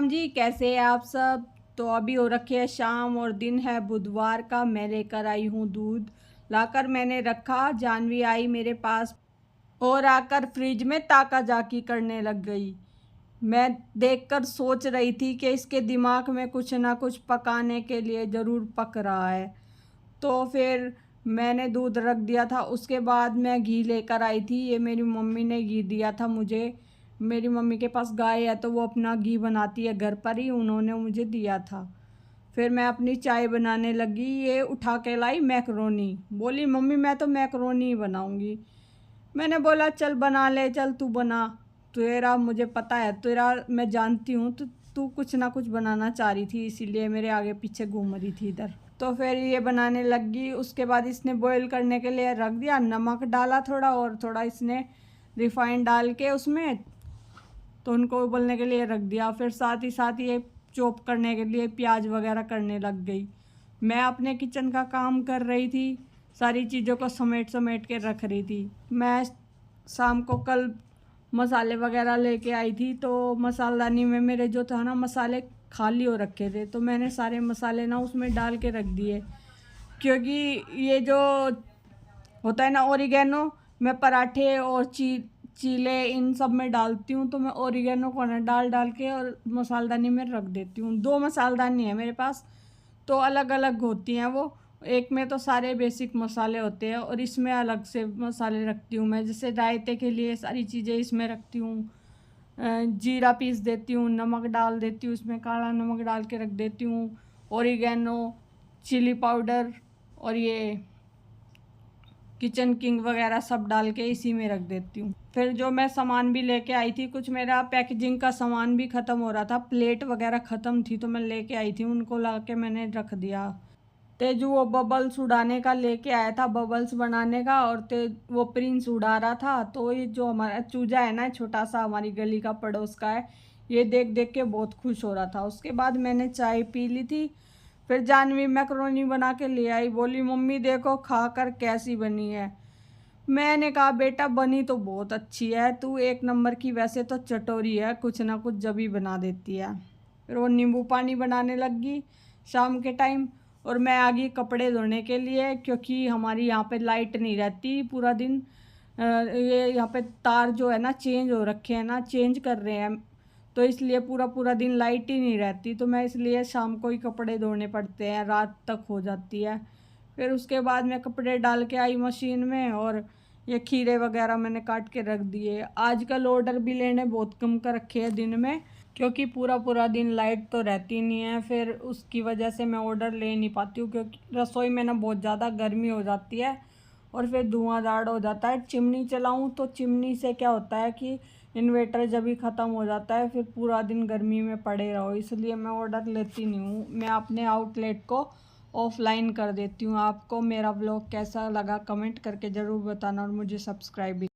राम जी, कैसे हैं आप सब। तो अभी हो रखी है शाम और दिन है बुधवार का। मैं लेकर आई हूँ दूध। लाकर मैंने रखा, जानवी आई मेरे पास और आकर फ्रिज में ताका झाकी करने लग गई। मैं देखकर सोच रही थी कि इसके दिमाग में कुछ ना कुछ पकाने के लिए ज़रूर पक रहा है। तो फिर मैंने दूध रख दिया था। उसके बाद मैं घी लेकर आई थी। ये मेरी मम्मी ने घी दिया था मुझे। मेरी मम्मी के पास गाय है तो वो अपना घी बनाती है घर पर ही, उन्होंने मुझे दिया था। फिर मैं अपनी चाय बनाने लगी। ये उठा के लाई मैकरोनी, बोली मम्मी मैं तो मैकरोनी ही बनाऊंगी। मैंने बोला चल बना ले, चल तू बना। तेरा मुझे पता है, तेरा मैं जानती हूँ, तो तू कुछ ना कुछ बनाना चाह रही थी, इसीलिए मेरे आगे पीछे घूम रही थी इधर। तो फिर ये बनाने लगी। उसके बाद इसने बॉईल करने के लिए रख दिया, नमक डाला थोड़ा और थोड़ा इसने रिफाइंड डाल के उसमें, तो उनको उबलने के लिए रख दिया। फिर साथ ही साथ ये चॉप करने के लिए प्याज वगैरह करने लग गई। मैं अपने किचन का काम कर रही थी, सारी चीज़ों को समेट समेट के रख रही थी। मैं शाम को कल मसाले वगैरह लेके आई थी, तो मसालदानी में मेरे जो था ना मसाले खाली हो रखे थे, तो मैंने सारे मसाले ना उसमें डाल के रख दिए। क्योंकि ये जो होता है ना ओरिगेनो, मैं पराठे और चीले इन सब में डालती हूँ, तो मैं ओरिगेनो को ना डाल डाल के और मसालदानी में रख देती हूँ। 2 मसालदानी है मेरे पास, तो अलग अलग होती हैं वो। एक में तो सारे बेसिक मसाले होते हैं और इसमें अलग से मसाले रखती हूँ मैं। जैसे रायते के लिए सारी चीज़ें इसमें रखती हूँ। जीरा पीस देती हूँ, नमक डाल देती हूँ, इसमें काला नमक डाल के रख देती हूँ। ओरिगेनो, चिली पाउडर और ये किचन किंग वगैरह सब डाल के इसी में रख देती हूँ। फिर जो मैं सामान भी लेके आई थी, कुछ मेरा पैकेजिंग का सामान भी ख़त्म हो रहा था, प्लेट वगैरह ख़त्म थी तो मैं लेके आई थी, उनको ला के मैंने रख दिया। तेजू वो बबल्स उड़ाने का लेके आया था, बबल्स बनाने का, और वो प्रिंस उड़ा रहा था। तो ये जो हमारा चूजा है ना, छोटा सा, हमारी गली का पड़ोस का है, ये देख देख के बहुत खुश हो रहा था। उसके बाद मैंने चाय पी ली थी। फिर जानवी मैकरोनी बना के ले आई, बोली मम्मी देखो खा कर कैसी बनी है। मैंने कहा बेटा बनी तो बहुत अच्छी है, तू एक नंबर की वैसे तो चटोरी है, कुछ ना कुछ जब बना देती है। फिर वो नींबू पानी बनाने लगी शाम के टाइम, और मैं आ गई कपड़े धोने के लिए, क्योंकि हमारी यहाँ पे लाइट नहीं रहती पूरा दिन। ये यहाँ पे तार जो है ना चेंज हो रखे हैं ना, चेंज कर रहे हैं, तो इसलिए पूरा पूरा दिन लाइट ही नहीं रहती। तो मैं इसलिए शाम को ही कपड़े धोने पड़ते हैं, रात तक हो जाती है। फिर उसके बाद मैं कपड़े डाल के आई मशीन में, और ये खीरे वगैरह मैंने काट के रख दिए। आजकल ऑर्डर भी लेने बहुत कम कर रखे हैं दिन में, क्योंकि पूरा पूरा दिन लाइट तो रहती नहीं है। फिर उसकी वजह से मैं ऑर्डर ले नहीं पाती हूँ, क्योंकि रसोई में ना बहुत ज़्यादा गर्मी हो जाती है और फिर धुआंधार हो जाता है। चिमनी चलाऊँ तो चिमनी से क्या होता है कि इन्वेटर जब भी ख़त्म हो जाता है, फिर पूरा दिन गर्मी में पड़े रहो, इसलिए मैं ऑर्डर लेती नहीं हूँ। मैं अपने आउटलेट को ऑफलाइन कर देती हूँ। आपको मेरा व्लॉग कैसा लगा कमेंट करके ज़रूर बताना, और मुझे सब्सक्राइब भी